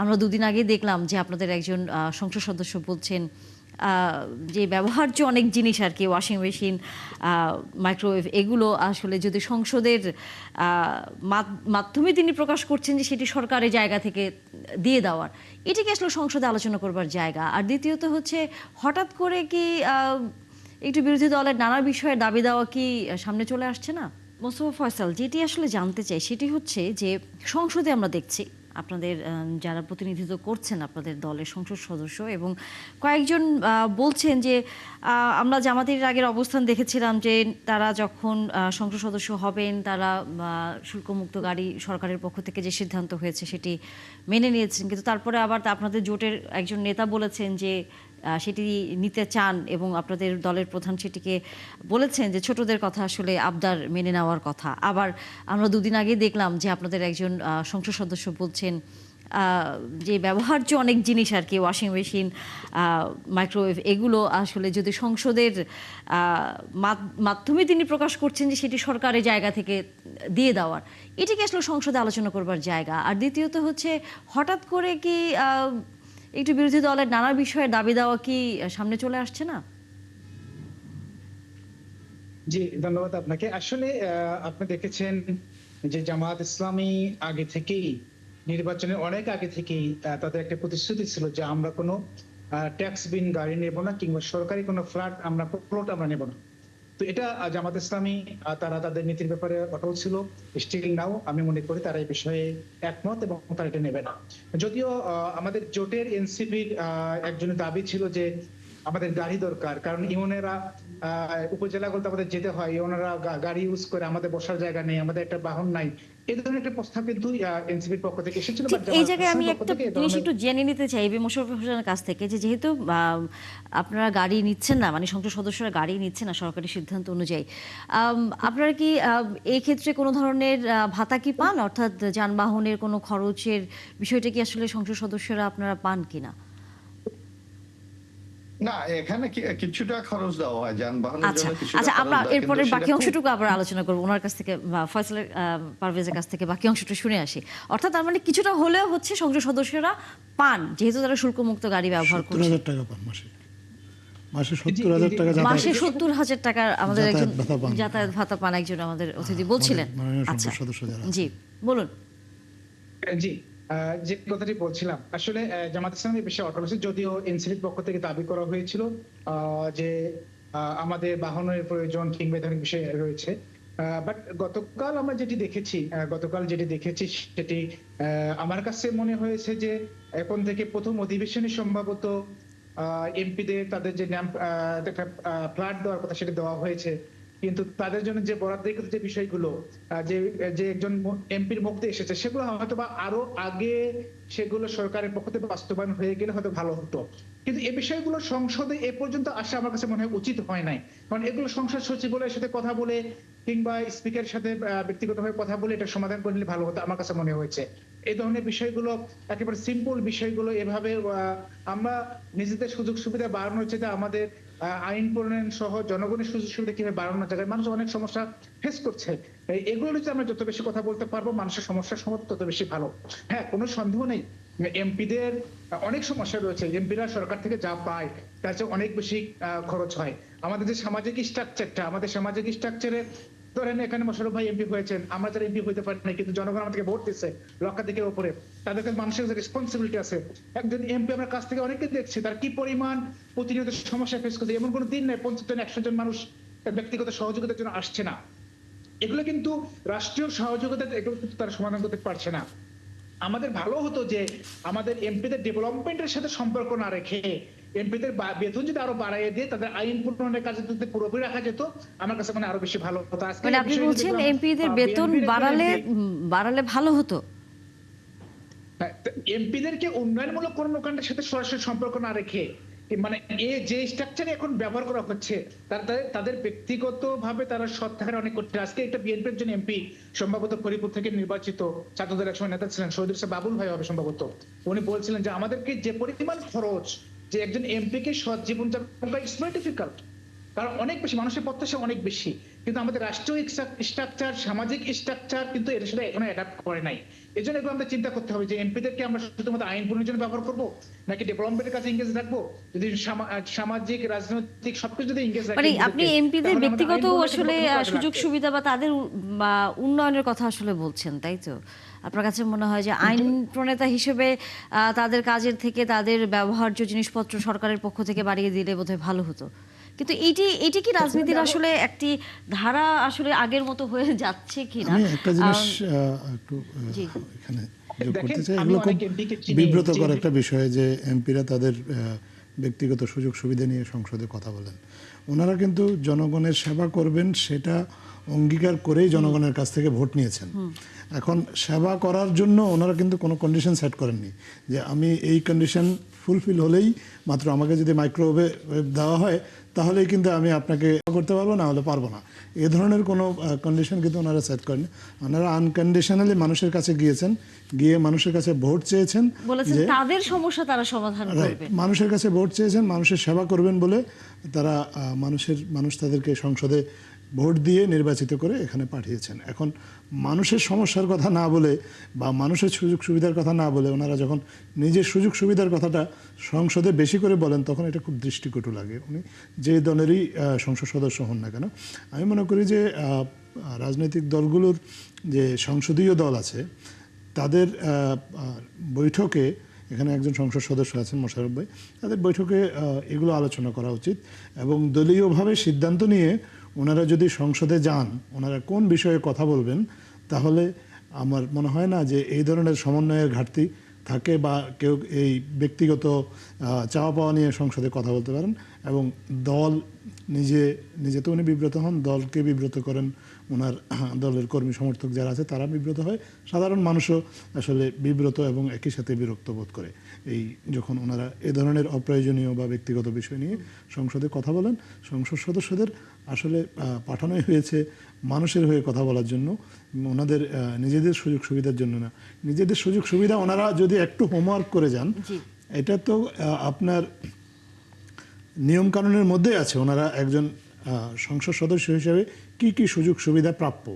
আমরা দুদিন আগে দেখলাম যে আপনাদের একজন সংসদ সদস্য বলছেন যে ব্যবহার্য অনেক জিনিস আর কি, ওয়াশিং মেশিন, মাইক্রোওয়েভ, এগুলো আসলে যদি সংসদের মাধ্যমে তিনি প্রকাশ করছেন যে সেটি সরকারের জায়গা থেকে দিয়ে দেওয়ার, এটিকে আসলে সংসদে আলোচনা করবার জায়গা। আর দ্বিতীয়ত হচ্ছে, হঠাৎ করে কি একটু বিরোধী দলের নানা বিষয়ে দাবি দেওয়া কি সামনে চলে আসছে না? মোস্তফা ফয়সাল, যেটি আসলে জানতে চাই সেটি হচ্ছে যে সংসদে আমরা দেখছি আপনাদের যারা প্রতিনিধিত্ব করছেন আপনাদের দলের সংসদ সদস্য এবং কয়েকজন বলছেন যে আমরা জামাতের আগের অবস্থান দেখেছিলাম যে তারা যখন সংসদ সদস্য হবেন তারা শুল্কমুক্ত গাড়ি সরকারের পক্ষ থেকে যে সিদ্ধান্ত হয়েছে সেটি মেনে নিয়েছেন, কিন্তু তারপরে আবার আপনাদের জোটের একজন নেতা বলেছেন যে সেটি নিতে চান এবং আপনাদের দলের প্রধান সেটিকে বলেছেন যে ছোটদের কথা আসলে আবদার মেনে নেওয়ার কথা। আবার আমরা দুদিন আগে দেখলাম যে আপনাদের একজন সংসদ সদস্য বলছেন যে ব্যবহার্য অনেক জিনিস আর কি, ওয়াশিং মেশিন, মাইক্রোওয়েভ, এগুলো আসলে যদি সংসদের মাধ্যমে তিনি প্রকাশ করছেন যে সেটি সরকারের জায়গা থেকে দিয়ে দেওয়ার, এটিকে আসলে সংসদে আলোচনা করবার জায়গা। আর দ্বিতীয়ত হচ্ছে, হঠাৎ করে কি একটু বিরোধী দলের নানা বিষয়ে দাবি দেওয়া কি সামনে চলে আসছে না? জি, ধন্যবাদ আপনাকে। আসলে আপনি দেখেছেন যে জামায়াত ইসলামী আগে থেকেই, নির্বাচনের অনেক আগে থেকেই তাদের একটা প্রতিশ্রুতি ছিল যে আমরা কোনো ট্যাক্স বিন গাড়ি নেব না, কিংবা সরকারি কোনো ফ্ল্যাট প্লট আমরা নেব না। তো এটা জামাত ইসলামী তারা তাদের নীতির ব্যাপারে অটল ছিল, স্টিল নাও আমি মনে করি তারা এই বিষয়ে একমত এবং তারা এটা নেবে না। যদিও আমাদের জোটের এনসিপির একজনের দাবি ছিল যে আমাদের গাড়ি দরকার, কারণ ইউনেরা উপজেলাগুলোতে আমাদের যেতে হয়, ইউনেরা গাড়ি ইউজ করে, আমাদের বসার জায়গা নেই, আমাদের একটা বাহন নাই। এই ধরনের একটা প্রস্তাব কিন্তু এনসিপির পক্ষ থেকে এসেছিল। এই জায়গায় আমি একটা জিনিস একটু জেনে নিতে চাই মোশাররফ হোসেনের কাছ থেকে, যে যেহেতু আপনারা গাড়ি নিচ্ছেন না, মানে সংসদ সদস্যরা গাড়ি নিচ্ছেন না সরকারি সিদ্ধান্ত অনুযায়ী, আপনারা কি এই ক্ষেত্রে কোনো ধরনের ভাতা কি পান, অর্থাৎ যানবাহনের কোনো খরচের বিষয়টা কি আসলে সংসদ সদস্যরা আপনারা পান কিনা? না, এখানে কিছুটা খরচ দেওয়া হয় যানবাহনের জন্য, কিছুটা। আচ্ছা, আমরা এরপরে বাকি অংশটুকু আবার আলোচনা করব ওনার কাছ থেকে, ফয়সালের পারভেজের কাছ থেকে বাকি অংশটা শুনে আসি। অর্থাৎ তার মানে কিছুটা হলেও হচ্ছে সংসদ সদস্যরা পান, যেহেতু তারা শুল্কমুক্ত গাড়ি ব্যবহার করে। 70,000 টাকা পান মাসে। মাসে 70,000 টাকা, মাসে 70,000 টাকা আমাদের একজন যাতায়াত ভাতা পান, একজন আমাদের অতিথি বলছিলেন। আচ্ছা, জি বলুন। জি, যে কথাটি বলছিলাম, আসলে জামাত ইসলামী বিষয়ে অটল আছে, যদিও এনসিপির পক্ষ থেকে দাবি করা হয়েছিল যে আমাদের বাহনের প্রয়োজন কিংবা ধরনের বিষয় রয়েছে। বাট গতকাল যেটি দেখেছি সেটি আমার কাছে মনে হয়েছে যে এখন থেকে প্রথম অধিবেশনে সম্ভবত এমপিদের তাদের যে একটা ফ্ল্যাট দেওয়ার কথা সেটা দেওয়া হয়েছে, কিন্তু তাদের জন্য যে বরাদ্দকৃত যে বিষয়গুলো যে একজন এমপির মুখে এসেছে, সেগুলো হয়তো বা আরো আগে সেগুলো সরকারের পক্ষ থেকে বাস্তবায়ন হয়ে গেলে হয়তো ভালো হতো। কিন্তু এই বিষয়গুলো সংসদে এ পর্যন্ত আসা আমার কাছে মনে হয় উচিত হয় নাই, কারণ এগুলো সংসদ সচিবালয়ের সাথে কথা বলে কিংবা স্পিকারের সাথে ব্যক্তিগতভাবে কথা বলে এটা সমাধান করলে ভালো হতো আমার কাছে মনে হয়েছে। এই ধরনের বিষয়গুলো, একেবারে সিম্পল বিষয়গুলো এভাবে আমরা নিজেদের সুযোগ সুবিধা বাড়ানোর চেয়ে আমাদের আইন প্রণয়ন সহ জনগণের সুযোগ সুবিধা কিভাবে বাড়ানো যায়, মানুষ অনেক সমস্যা ফেস করছে, এগুলো যদি আমরা যত বেশি কথা বলতে পারবো মানুষের সমস্যার সমাধান তত বেশি ভালো। হ্যাঁ, কোনো সন্দেহ নেই এমপিদের অনেক সমস্যা রয়েছে, এমপিরা সরকার থেকে যা পায় তার চেয়ে অনেক বেশি খরচ হয়। আমাদের যে সামাজিক স্ট্রাকচারে ধরেন এখানে মোশাররফ ভাই এমপি হয়েছেন, আমরা যারা এমপি হইতে পারি না, কিন্তু জনগণ আমাদেরকে ভোট দিচ্ছে লক্ষাধিকের উপরে, তাদের কাছে মানুষের রেসপন্সিবিলিটি আছে। একজন এমপি আমরা কাছ থেকে অনেকে দেখছি তার কি পরিমাণ প্রতিনিয়ত সমস্যা ফেস করছে, এমন কোনো দিন নেই 50 জন 100 জন মানুষ ব্যক্তিগত সহযোগিতার জন্য আসছে না। এগুলো কিন্তু রাষ্ট্রীয় সহযোগিতা, এগুলো কিন্তু তারা সমাধান করতে পারছে না। আমাদের ভালো হতো যে আমাদের এমপিদের ডেভেলপমেন্টের সাথে সম্পর্ক না রেখে এমপিদের বেতন যদি আরো বাড়াইয়ে দিয়ে তাদের আইন প্রণয়নের কাজে যদি পুরোপুরি রাখা যেত, আমার কাছে মানে আরো বেশি ভালো হতো। মানে আপনি বলছেন এমপিদের বেতন বাড়ালে ভালো হতো? এমপিদেরকে উন্নয়নমূলক কর্মকাণ্ডের সাথে সরাসরি সম্পর্ক না রেখে, মানে যে স্ট্রাকচারে এখন ব্যবহার করা হচ্ছে তাদের ব্যক্তিগত ভাবে তারা সৎ থাকার অনেক করছে। আজকে একটা বিএনপির একজন এমপি সম্ভবত ফরিদপুর থেকে নির্বাচিত, ছাত্রদের একসময় নেতা ছিলেন, শহীদুল ইসলাম বাবুল ভাই হবে সম্ভবত, উনি বলছিলেন যে আমাদেরকে যে পরিমাণ খরচ, যে একজন এমপি কে সৎ জীবনযাপন করা ইটস ভেরি ডিফিকাল্ট, কারণ অনেক বেশি মানুষের প্রত্যাশা অনেক বেশি। কিন্তু আমাদের রাষ্ট্রীয় স্ট্রাকচার, সামাজিক স্ট্রাকচার কিন্তু এর সাথে এখনো অ্যাডাপ্ট করে নাই। এই জন্য এগুলো আমরা চিন্তা করতে হবে যে এমপিদেরকে আমরা শুধুমাত্র আইন প্রণয়নের জন্য ব্যবহার করবো নাকি ডেভেলপমেন্টের কাছে এঙ্গেজ রাখবো। যদি সামাজিক, রাজনৈতিক সবকিছু যদি এঙ্গেজ রাখি, মানে আপনি এমপিদের ব্যক্তিগত আসলে সুযোগ সুবিধা বা তাদের বা উন্নয়নের কথা আসলে বলছেন, তাই তো? আপনার কাছে মনে হয় যে আইন প্রণেতা হিসেবে তাদের কাজের থেকে তাদের ব্যবহার্য জিনিসপত্র সরকারের পক্ষ থেকে বাড়িয়ে দিলে বোধহয় ভালো হতো। কিন্তু এটি কি রাজনীতির আসলে একটি ধারা আসলে আগের মতো হয়ে যাচ্ছে কিনা? আমি একটা জিনিস একটু জি। এখানে যোগ দেখেন, করতে চাই। আমি এগুলো খুব অনেক MP কে চিনি, বিব্রতকর যে- একটা বিষয় যে এমপিরা তাদের ব্যক্তিগত সুযোগ সুবিধা নিয়ে সংসদে কথা বলেন। ওনারা কিন্তু জনগণের সেবা করবেন সেটা অঙ্গীকার করেই জনগণের কাছ থেকে ভোট নিয়েছেন। এখন সেবা করার জন্য ওনারা কিন্তু কোনো কন্ডিশন সেট করেননি যে আমি এই কন্ডিশন ফুলফিল হলেই মাত্র আমাকে যদি মাইক্রোওয়েভ দেওয়া হয় তাহলেই কিন্তু আমি আপনাকে করতে পারবো, না হলে পারবো না। এ ধরনের কোনো কন্ডিশন কিন্তু ওনারা সেট করেন। ওনারা আনকন্ডিশনালি মানুষের কাছে গিয়েছেন, গিয়ে মানুষের কাছে ভোট চেয়েছেন, বলেছেন যে তাদের সমস্যা তারা সমাধান রাইট, করবে। মানুষের কাছে ভোট চেয়েছেন, মানুষের সেবা করবেন বলে তারা মানুষ তাদেরকে সংসদে ভোট দিয়ে নির্বাচিত করে এখানে পাঠিয়েছেন। এখন মানুষের সমস্যার কথা না বলে বা মানুষের সুযোগ সুবিধার কথা না বলে ওনারা যখন নিজের সুযোগ সুবিধার কথাটা সংসদে বেশি করে বলেন তখন এটা খুব দৃষ্টিকটু লাগে, উনি যে দলেরই সংসদ সদস্য হন না কেন। আমি মনে করি যে রাজনৈতিক দলগুলোর যে সংসদীয় দল আছে তাদের বৈঠকে, এখানে একজন সংসদ সদস্য আছেন মোশাররফ ভাই, তাদের বৈঠকে এগুলো আলোচনা করা উচিত এবং দলীয়ভাবে সিদ্ধান্ত নিয়ে ওনারা যদি সংসদে যান ওনারা কোন বিষয়ে কথা বলবেন, তাহলে আমার মনে হয় না যে এই ধরনের সমন্বয়ের ঘাটতি থাকে বা কেউ এই ব্যক্তিগত চাওয়া পাওয়া নিয়ে সংসদে কথা বলতে পারেন। এবং দল নিজে তো উনি বিব্রত হন, দলকে বিব্রত করেন, ওনার দলের কর্মী সমর্থক যারা আছে তারা বিব্রত হয়, সাধারণ মানুষও আসলে বিব্রত এবং একই সাথে বিরক্ত বোধ করে এই যখন ওনারা এ ধরনের অপ্রয়োজনীয় বা ব্যক্তিগত বিষয় নিয়ে সংসদে কথা বলেন। সংসদ সদস্যদের আসলে পাঠানোই হয়েছে মানুষের হয়ে কথা বলার জন্য, ওনাদের নিজেদের সুযোগ সুবিধার জন্য না। নিজেদের সুযোগ সুবিধা ওনারা যদি একটু হোমওয়ার্ক করে যান, এটা তো আপনার নিয়ম কানুনের মধ্যে আছে ওনারা একজন সংসদ সদস্য হিসেবে কি কি সুযোগ সুবিধা প্রাপ্য,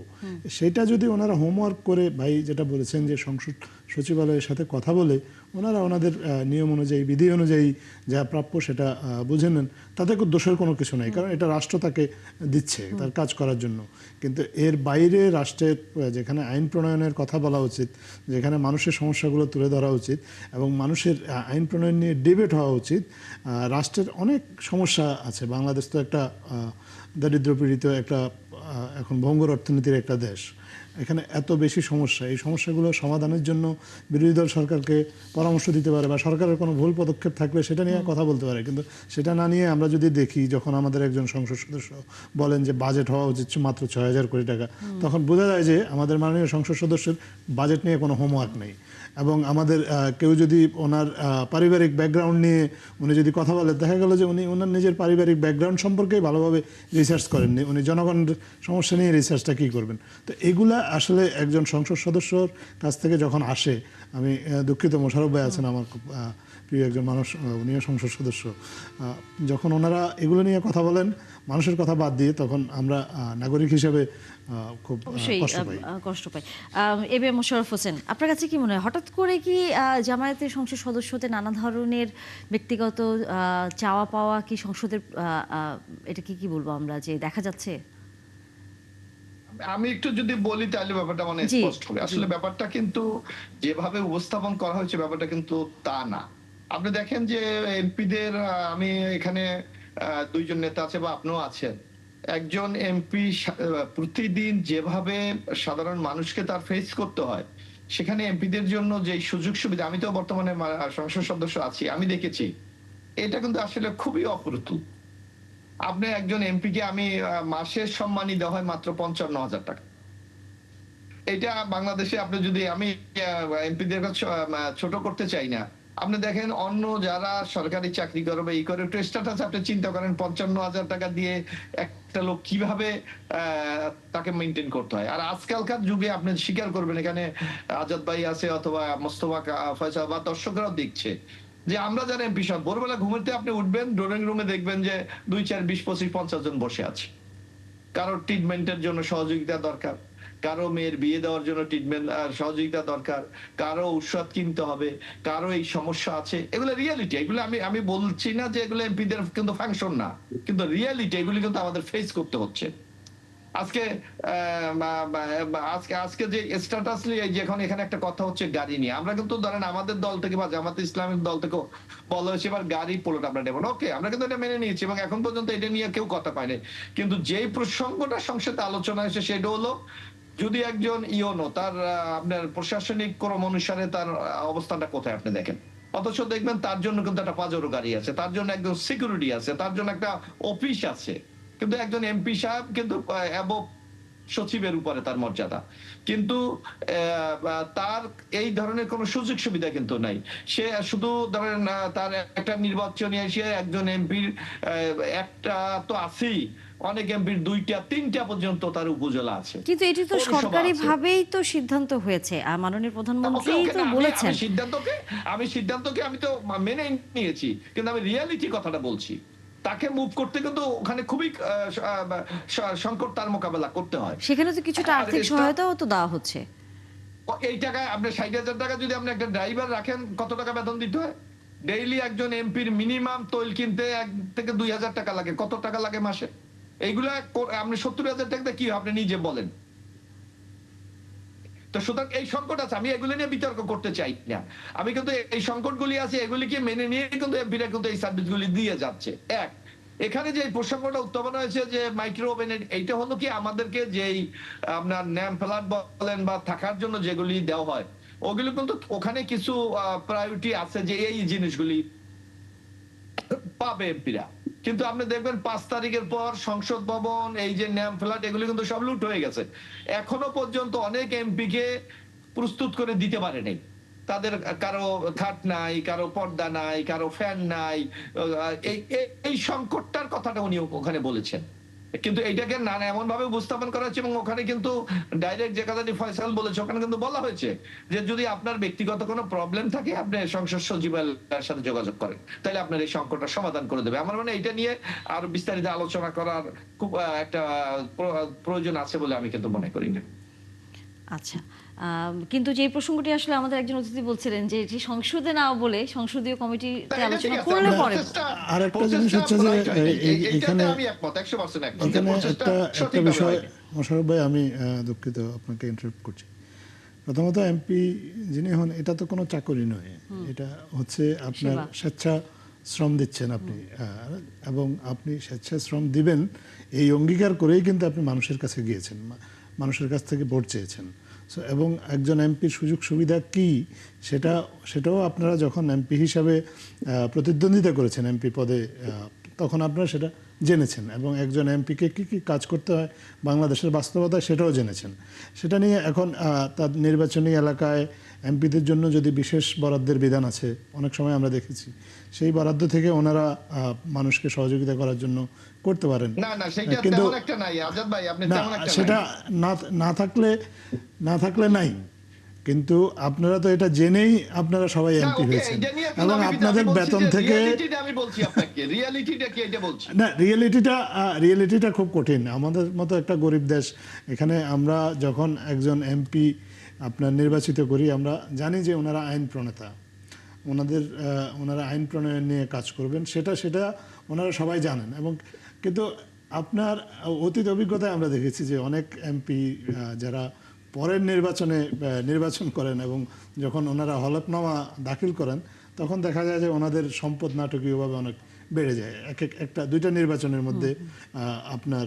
সেটা যদি ওনারা হোমওয়ার্ক করে, ভাই যেটা বলেছেন যে সংসদ সচিবালয়ের সাথে কথা বলে ওনারা ওনাদের নিয়ম অনুযায়ী বিধি অনুযায়ী যা প্রাপ্য সেটা বুঝে নেন, তাতে দোষের কোনো কিছু নেই, কারণ এটা রাষ্ট্র তাকে দিচ্ছে তার কাজ করার জন্য। কিন্তু এর বাইরে রাষ্ট্রের যেখানে আইন প্রণয়নের কথা বলা উচিত, যেখানে মানুষের সমস্যাগুলো তুলে ধরা উচিত এবং মানুষের আইন প্রণয়ন নিয়ে ডিবেট হওয়া উচিত। রাষ্ট্রের অনেক সমস্যা আছে, বাংলাদেশ তো একটা দারিদ্র্যপীড়িত একটা এখন ভঙ্গুর অর্থনীতির একটা দেশ, এখানে এত বেশি সমস্যা, এই সমস্যাগুলো সমাধানের জন্য বিরোধী দল সরকারকে পরামর্শ দিতে পারে বা সরকারের কোনো ভুল পদক্ষেপ থাকলে সেটা নিয়ে কথা বলতে পারে। কিন্তু সেটা না নিয়ে আমরা যদি দেখি যখন আমাদের একজন সংসদ সদস্য বলেন যে বাজেট হওয়া উচিত মাত্র ৬,০০০ কোটি টাকা, তখন বোঝা যায় যে আমাদের মাননীয় সংসদ সদস্যের বাজেট নিয়ে কোনো হোমওয়ার্ক নেই। এবং আমাদের কেউ যদি ওনার পারিবারিক ব্যাকগ্রাউন্ড নিয়ে উনি যদি কথা বলে, দেখা গেল যে উনি ওনার নিজের পারিবারিক ব্যাকগ্রাউন্ড সম্পর্কেই ভালোভাবে রিসার্চ করেননি, উনি জনগণের সমস্যা নিয়ে রিসার্চটা কী করবেন। তো এগুলা আসলে একজন সংসদ সদস্যর কাছ থেকে যখন আসে, আমি দুঃখিত মোশাররফ ভাই আছেন আমার খুব প্রিয় একজন মানুষ, উনিও সংসদ সদস্য, যখন ওনারা এগুলো নিয়ে কথা বলেন মানুষের কথা বাদ দিয়ে, তখন আমরা নাগরিক হিসেবে খুব কষ্ট পাই। এবে মোশাররফ হোসেন, আপনার কাছে কি মনে হয় হঠাৎ করে কি জামায়াতের সংসদ সদস্যদের নানা ধরনের ব্যক্তিগত চাওয়া পাওয়া কি সংসদের এটা কি বলবো আমরা যে দেখা যাচ্ছে? আমি একটু যদি বলি তাহলে ব্যাপারটা মানে স্পষ্ট হবে। আসলে ব্যাপারটা কিন্তু যেভাবে উপস্থাপন করা হয়েছে ব্যাপারটা কিন্তু তা না। আপনি দেখেন যে এমপিদের, আমি এখানে দুইজন নেতা আছে বা আপনিও আছেন, একজন এমপি প্রতিদিন যেভাবে সাধারণ মানুষকে তার ফেস করতে হয়, সেখানে এমপিদের জন্য যে সুযোগ সুবিধা, আমি তো বর্তমানে সংসদ সদস্য আছি, আমি দেখেছি এটা কিন্তু আসলে খুবই অপ্রতুল। আপনি একজন এমপি কে আমি মাসের সম্মানী দেওয়া হয় মাত্র ৫৫,০০০ টাকা। এটা বাংলাদেশে আপনি যদি, আমি এমপিদের ছোট করতে চাই না, আপনি দেখেন অন্য যারা সরকারি চাকরি করে বা ই করে, একটু স্ট্যাটাস আপনি চিন্তা করেন ৫৫,০০০ টাকা দিয়ে একটা লোক কিভাবে তাকে মেনটেন করতে হয়। আর আজকালকার যুগে আপনি স্বীকার করবেন, এখানে আজাদ ভাই আছে অথবা মোস্তফা ফয়সাল বা দর্শকরাও দেখছে যে আমরা যারা এমপি সাহেব ভোরবেলা ঘুমাতে আপনি উঠবেন, ড্রয়িং রুমে দেখবেন যে ২, ৪, ২০, ২৫, ৫০ জন বসে আছে। কারো ট্রিটমেন্টের জন্য সহযোগিতা দরকার, কারো মেয়ের বিয়ে দেওয়ার জন্য ট্রিটমেন্ট সহযোগিতা দরকার, কারো ঔষধ কিনতে হবে, কারো এই সমস্যা আছে। এগুলো রিয়েলিটি, এগুলো আমি বলছি না যে এগুলো এমপিদের কিন্তু ফাংশন না, কিন্তু রিয়েলিটি এগুলি কিন্তু আমাদের ফেস করতে হচ্ছে। আজকে আজকে যে স্ট্যাটাস নিয়ে যখন এখানে একটা কথা হচ্ছে গাড়ি নিয়ে, আমরা কিন্তু ধরেন আমাদের দল থেকে বা জামাতে ইসলামের দল থেকে বলা হয়েছে এবার গাড়ি পোলোটা আমরা নেব না, ওকে, আমরা কিন্তু এটা মেনে নিয়েছি এবং এখন পর্যন্ত এটা নিয়ে কেউ কথা পায়নি। কিন্তু যেই প্রসঙ্গটা সংসদে আলোচনা হয়েছে সেটা হলো যদি একজন ইওনো তার আপনার প্রশাসনিক ক্রম অনুসারে তার অবস্থানটা কোথায় আপনি দেখেন, অথচ দেখবেন তার জন্য কিন্তু একটা পাজরো গাড়ি আছে, তার জন্য একজন সিকিউরিটি আছে, তার জন্য একটা অফিস আছে। কিন্তু একজন এমপি সাহেব কিন্তু অ্যাবভ সচিবের উপরে তার মর্যাদা, কিন্তু তার এই ধরনের কোনো সুযোগ সুবিধা কিন্তু নাই। সে শুধু ধরেন তার একটা নির্বাচনী এসে একজন এমপির একটা তো আছেই, অনেক এমপির 2টা 3টা পর্যন্ত তার উপজেলা আছে। কিন্তু এটি তো পৌরসভা সরকারি আছে। ভাবেই তো সিদ্ধান্ত হয়েছে, আর মাননীয় প্রধানমন্ত্রী ওকে, তো না, বলেছেন। আমি সিদ্ধান্তকে আমি তো মেনে নিয়েছি, কিন্তু আমি রিয়ালিটি কথাটা বলছি। তাকে মুভ করতে কিন্তু ওখানে খুবই সংকট তার মোকাবেলা করতে হয়। সেখানে তো কিছুটা আর আর্থিক এটা- সহায়তাও তো দেওয়া হচ্ছে। এই টাকায় আপনি 60,000 টাকা যদি আপনি একটা ড্রাইভার রাখেন, কত টাকা বেতন দিতে হয়? ডেইলি একজন এমপির মিনিমাম তৈল কিনতে 1 থেকে 2,000 টাকা লাগে। কত টাকা লাগে মাসে? এইগুলা আপনি 70,000 টাকা কি আপনি নিজে বলেন। তো সুতরাং এই সংকট আছে, আমি এগুলো নিয়ে বিতর্ক করতে চাই না। আমি কিন্তু এই সংকটগুলি আছে এগুলিকে মেনে নিয়ে কিন্তু এমপিরা কিন্তু এই সার্ভিসগুলি দিয়ে যাচ্ছে। এক, এখানে যে প্রসঙ্গটা উত্থাপন হয়েছে যে মাইক্রো ওভেনের, এইটা হলো কি আমাদেরকে যেই আপনার ন্যাম ফ্ল্যাট বলেন বা থাকার জন্য যেগুলি দেওয়া হয়, ওগুলো কিন্তু ওখানে কিছু প্রায়োরিটি আছে যে এই জিনিসগুলি পাবে এমপিরা। কিন্তু আপনি দেখবেন 5 তারিখের পর সংসদ ভবন, এই যে ন্যাম ফ্ল্যাট, এগুলি কিন্তু সব লুট হয়ে গেছে। এখনো পর্যন্ত অনেক এমপি কে প্রস্তুত করে দিতে পারে নাই। তাদের কারো খাট নাই, কারো পর্দা নাই, কারো ফ্যান নাই। এই সংকটটার কথাটা উনি ওখানে বলেছেন। কিন্তু এইটাকে নানা এমন ভাবে উপস্থাপন করা হচ্ছে এবং ওখানে কিন্তু ডাইরেক্ট যে কথাটি ফয়সাল বলেছে ওখানে কিন্তু বলা হয়েছে যে যদি আপনার ব্যক্তিগত কোনো প্রবলেম থাকে আপনি সংসদ সচিবালয়ের সাথে যোগাযোগ করেন, তাহলে আপনার এই সংকটটা সমাধান করে দেবে। আমার মানে এটা নিয়ে আরো বিস্তারিত আলোচনা করার খুব একটা প্রয়োজন আছে বলে আমি কিন্তু মনে করি না। আচ্ছা, কিন্তু যে প্রসঙ্গটি আসলে আমাদের একজন অতিথি বলছিলেন যে এটি সংসদে না বলে সংসদীয় কমিটিতে আলোচনা করলে পরে। আর একটা জিনিস হচ্ছে যে এখানে আমি একমত, 100% একমত। এখানে একটা সঠিক বিষয়, হবে। মোশাররফ ভাই, আমি দুঃখিত আপনাকে ইন্টারাপ্ট করছি। প্রথমত এমপি যিনি হন, এটা তো কোনো চাকরি নয়, এটা হচ্ছে আপনার সেবা। স্বেচ্ছা শ্রম দিচ্ছেন আপনি, এবং আপনি স্বেচ্ছা শ্রম দিবেন এই অঙ্গীকার করেই কিন্তু আপনি মানুষের কাছে গিয়েছেন, মানুষের কাছ থেকে ভোট চেয়েছেন। সো এবং একজন এমপির সুযোগ সুবিধা কি সেটাও আপনারা যখন এমপি হিসাবে প্রতিদ্বন্দ্বিতা করেছেন এমপি পদে, তখন আপনারা সেটা জেনেছেন এবং একজন এমপিকে কী কী কাজ করতে হয় বাংলাদেশের বাস্তবতায় সেটাও জেনেছেন। সেটা নিয়ে এখন তার নির্বাচনী এলাকায় এমপিদের জন্য যদি বিশেষ বরাদ্দের বিধান আছে, অনেক সময় আমরা দেখেছি সেই বরাদ্দ থেকে ওনারা মানুষকে সহযোগিতা করার জন্য করতে পারেন। না না, সেটা কিন্তু তেমন একটা নাই আজাদ ভাই, আপনি না, তেমন একটা সেটা নাই। না থাকলে নাই, কিন্তু আপনারা তো এটা জেনেই আপনারা সবাই না, এমপি ওকে, হয়েছেন এটা নিয়ে এবং আমি আপনাদের বলছি বেতন যে থেকে রিয়ালিটিটা আমি বলছি আপনাকে, রিয়ালিটিটা কি এটা বলছি। না, রিয়েলিটিটা খুব কঠিন। আমাদের মতো একটা গরিব দেশ, এখানে আমরা যখন একজন এমপি আপনার নির্বাচিত করি, আমরা জানি যে ওনারা আইন প্রণেতা, ওনারা আইন প্রণয়ন নিয়ে কাজ করবেন, সেটা ওনারা সবাই জানেন। এবং কিন্তু আপনার অতীত অভিজ্ঞতায় আমরা দেখেছি যে অনেক এমপি যারা পরের নির্বাচন করেন এবং যখন ওনারা হলফনামা দাখিল করেন, তখন দেখা যায় যে ওনাদের সম্পদ নাটকীয়ভাবে অনেক বেড়ে যায়। একটা দুইটা নির্বাচনের মধ্যে আপনার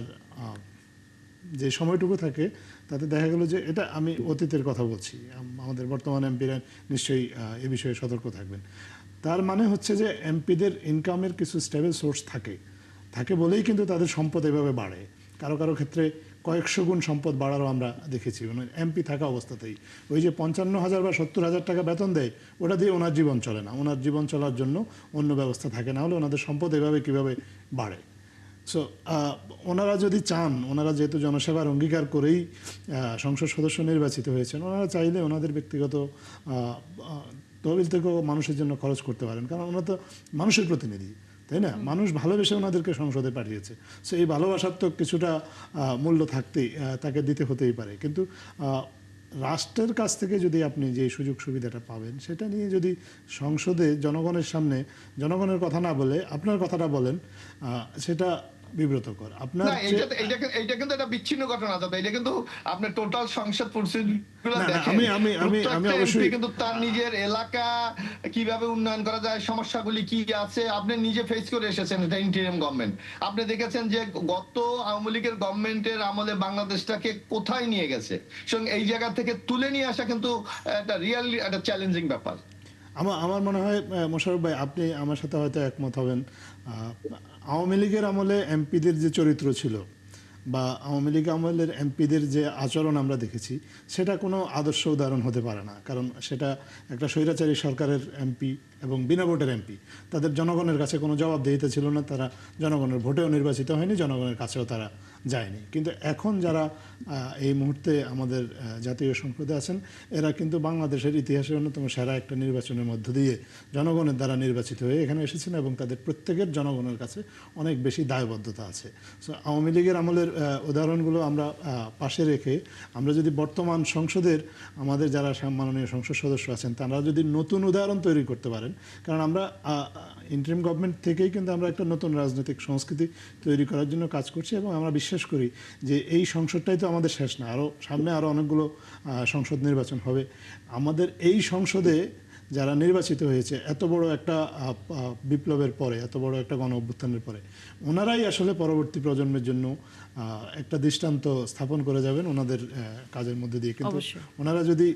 যে সময়টুকু থাকে তাতে দেখা গেল যে, এটা আমি অতীতের কথা বলছি, আমাদের বর্তমান এমপিরা নিশ্চয়ই এ বিষয়ে সতর্ক থাকবেন। তার মানে হচ্ছে যে এমপিদের ইনকামের কিছু স্টেবল সোর্স থাকে বলেই কিন্তু তাদের সম্পদ এভাবে বাড়ে। কারো ক্ষেত্রে কয়েকশো গুণ সম্পদ বাড়ারও আমরা দেখেছি এমপি থাকা অবস্থাতেই। ওই যে 55,000 বা 70,000 টাকা বেতন দেয়, ওটা দিয়ে ওনার জীবন চলে না, ওনার জীবন চলার জন্য অন্য ব্যবস্থা থাকে, না হলে ওনাদের সম্পদ এভাবে কিভাবে বাড়ে। সো ওনারা যদি চান, ওনারা যেহেতু জনসেবার অঙ্গীকার করেই সংসদ সদস্য নির্বাচিত হয়েছেন, ওনারা চাইলে ওনাদের ব্যক্তিগত তহবিল থেকেও মানুষের জন্য খরচ করতে পারেন, কারণ ওনারা তো মানুষের প্রতিনিধি। তাই না? মানুষ ভালোবেসে ওনাদেরকে সংসদে পাঠিয়েছে। সো এই ভালোবাসার তো কিছুটা মূল্য থাকতেই, তাকে দিতে হতেই পারে। কিন্তু রাষ্ট্রের কাছ থেকে যদি আপনি যে সুযোগ সুবিধাটা পাবেন সেটা নিয়ে যদি সংসদে জনগণের সামনে জনগণের কথা না বলে আপনার কথাটা বলেন, সেটা বিব্রতকর। আপনার না, এইটা কিন্তু একটা বিচ্ছিন্ন ঘটনা। তবে এটা কিন্তু আপনার টোটাল সংসদ প্রসিডিউরগুলো না, দেখেন, আমি প্রত্যেকটা অবশ্যই MP কিন্তু তার নিজের এলাকা কিভাবে উন্নয়ন করা যায়, সমস্যাগুলি কি আছে, আপনি নিজে ফেস করে এসেছেন। এটা ইন্টারিম গভর্নমেন্ট, আপনি দেখেছেন যে গত আওয়ামী লীগের গভর্নমেন্টের আমলে বাংলাদেশটাকে কোথায় নিয়ে গেছে। সুতরাং এই জায়গা থেকে তুলে নিয়ে আসা কিন্তু একটা রিয়েলি একটা চ্যালেঞ্জিং ব্যাপার। আমার মনে হয় মোশাররফ ভাই, আপনি আমার সাথে হয়তো একমত হবেন। আওয়ামী লীগের আমলে এমপিদের যে চরিত্র ছিল বা আওয়ামী লীগ আমলের এমপিদের যে আচরণ আমরা দেখেছি, সেটা কোনো আদর্শ উদাহরণ হতে পারে না। কারণ সেটা একটা স্বৈরাচারী সরকারের এমপি এবং বিনা ভোটের এমপি, তাদের জনগণের কাছে কোনো জবাবদিহিতা ছিল না। তারা জনগণের ভোটেও নির্বাচিত হয়নি, জনগণের কাছেও তারা যায়নি। কিন্তু এখন যারা এই মুহূর্তে আমাদের জাতীয় সংসদে আছেন, এরা কিন্তু বাংলাদেশের ইতিহাসের অন্যতম সেরা একটা নির্বাচনের মধ্য দিয়ে জনগণের দ্বারা নির্বাচিত হয়ে এখানে এসেছেন এবং তাদের প্রত্যেকের জনগণের কাছে অনেক বেশি দায়বদ্ধতা আছে। সো আওয়ামী লীগের আমলের উদাহরণগুলো আমরা পাশে রেখে আমরা যদি বর্তমান সংসদের আমাদের যারা মাননীয় সংসদ সদস্য আছেন তারা যদি নতুন উদাহরণ তৈরি করতে পারেন, কারণ আমরা ইন্টারিম গভর্নমেন্ট থেকেই কিন্তু আমরা একটা নতুন রাজনৈতিক সংস্কৃতি তৈরি করার জন্য কাজ করছি এবং আমরা বিশ্বাস করি যে এই সংসদটাই তো আমাদের শেষ না, সামনে আরও অনেকগুলো সংসদ নির্বাচন হবে। আমাদের এই সংসদে যারা নির্বাচিত হয়েছে এত বড় একটা বিপ্লবের পরে, এত বড় একটা গণ অভ্যুত্থানের পরে, ওনারাই আসলে পরবর্তী প্রজন্মের জন্য একটা দৃষ্টান্ত স্থাপন করে যাবেন ওনাদের কাজের মধ্যে দিয়ে। কিন্তু ওনারা যদি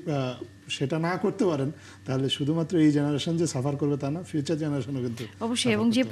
সেটা না করতে পারেন তাহলে শুধুমাত্র এই জেনারেশন যে সাফার করবে তা না, ফিউচার জেনারেশনও কিন্তু অবশ্যই। এবং যে